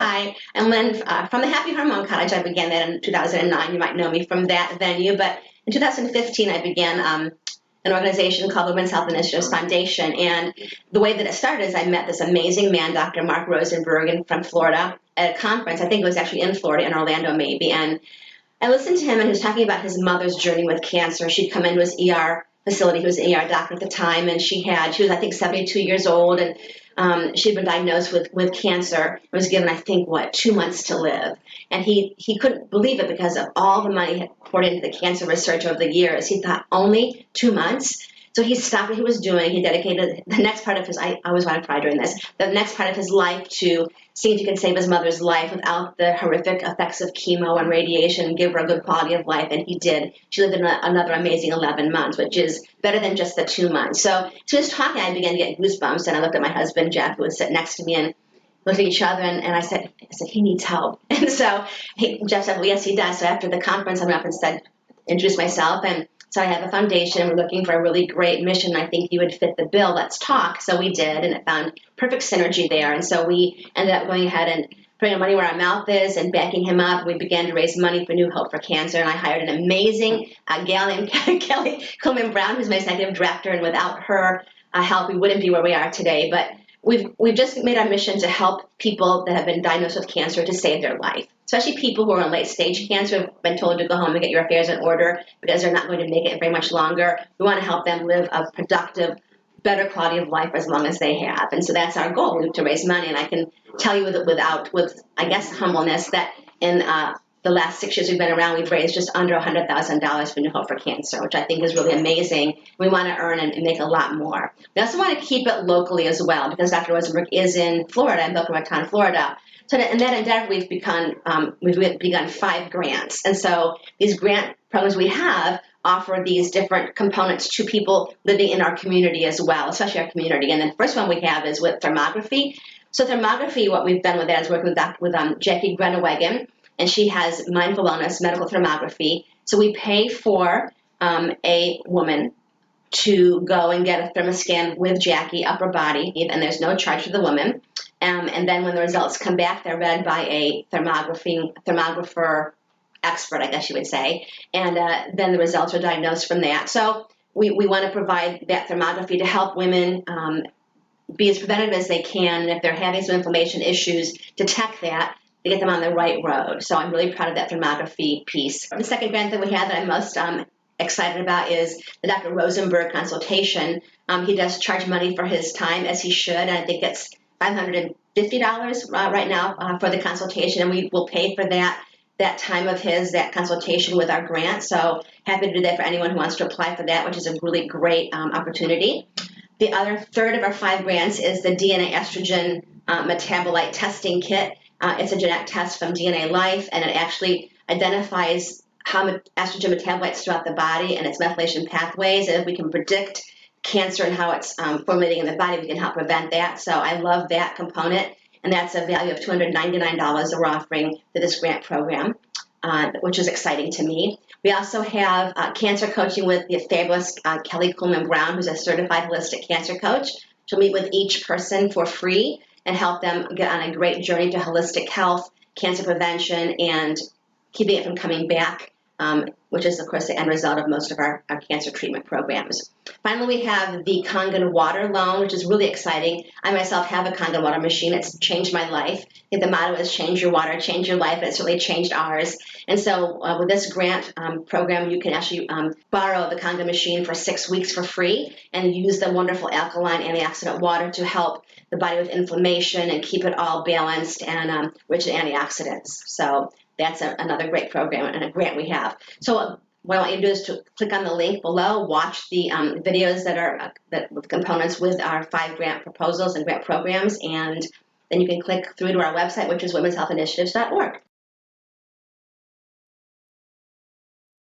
I'm Lyn from the Happy Hormone Cottage. I began that in 2009. You might know me from that venue. But in 2015, I began an organization called the Women's Health Initiatives Foundation. And the way that it started is I met this amazing man, Dr. Mark Rosenberg, from Florida at a conference. I think it was actually in Florida, in Orlando maybe. And I listened to him, and he was talking about his mother's journey with cancer. She'd come into his ER facility. He was an ER doctor at the time, and she was, I think, 72 years old, and she'd been diagnosed with cancer. It was given, I think, 2 months to live. And he couldn't believe it because of all the money he had poured into the cancer research over the years. He thought, only 2 months? So he stopped what he was doing. He dedicated the next part of his, I always want to cry during this, the next part of his life to see if he could save his mother's life without the horrific effects of chemo and radiation and give her a good quality of life. And he did. She lived another amazing 11 months, which is better than just the 2 months. So he was talking, I began to get goosebumps. And I looked at my husband, Jeff, who was sitting next to me, and looked at each other, and I said, he needs help. And so Jeff said, well, yes, he does. So after the conference, I went up and introduced myself, and so I have a foundation. We're looking for a really great mission. I think you would fit the bill. Let's talk. So we did, and it found perfect synergy there. And so we ended up going ahead and putting our money where our mouth is and backing him up. We began to raise money for New Hope for Cancer, and I hired an amazing gal named Kelly Kuhlman Brown, who's my executive director, and without her help, we wouldn't be where we are today. But we've just made our mission to help people that have been diagnosed with cancer to save their life, especially people who are in late-stage cancer, have been told to go home and get your affairs in order because they're not going to make it very much longer. We want to help them live a productive, better quality of life as long as they have. And so that's our goal, to raise money. And I can tell you with I guess, humbleness that in the last 6 years we've been around, we've raised just under $100,000 for New Hope for Cancer, which I think is really amazing. We want to earn and make a lot more. We also want to keep it locally as well, because Dr. Rosenberg is in Florida, in Boca Raton, Florida. So in that endeavor, we've begun 5 grants. And so these grant programs we have offer these different components to people living in our community as well, especially our community. And then the first one we have is with thermography. So thermography, what we've done with that is working with Jackie Groenewegen, and she has Mindful Wellness Medical Thermography. So we pay for a woman to go and get a thermoscan with Jackie, upper body, and there's no charge for the woman. And then when the results come back, they're read by a thermographer expert, I guess you would say, and then the results are diagnosed from that. So we want to provide that thermography to help women be as preventative as they can, and if they're having some inflammation issues, detect that to get them on the right road. So I'm really proud of that thermography piece. The second grant that we have that I'm most excited about is the Dr. Rosenberg Consultation. He does charge money for his time, as he should, and I think it's $550 right now for the consultation, and we will pay for that time of his, that consultation with our grant. So happy to do that for anyone who wants to apply for that, which is a really great opportunity. The other third of our 5 grants is the DNA Estrogen Metabolite Testing Kit. It's a genetic test from DNA Life, and it actually identifies how estrogen metabolites throughout the body and its methylation pathways. And if we can predict cancer and how it's formulating in the body, we can help prevent that. So I love that component, and that's a value of $299 that we're offering for this grant program, which is exciting to me. We also have cancer coaching with the fabulous Kelly Kuhlman Brown, who's a certified holistic cancer coach. She'll meet with each person for free and help them get on a great journey to holistic health, cancer prevention, and keeping it from coming back, which is, of course, the end result of most of our cancer treatment programs. Finally, we have the Kangen water loan, which is really exciting. I myself have a Kangen water machine. It's changed my life. I think the motto is change your water, change your life, and it's really changed ours. And so with this grant program, you can actually borrow the Kangen machine for 6 weeks for free and use the wonderful alkaline antioxidant water to help the body with inflammation and keep it all balanced and rich in antioxidants. So that's another great program and a grant we have. So what I want you to do is to click on the link below, watch the videos that with components with our 5 grant proposals and grant programs, and then you can click through to our website, which is womenshealthinitiatives.org.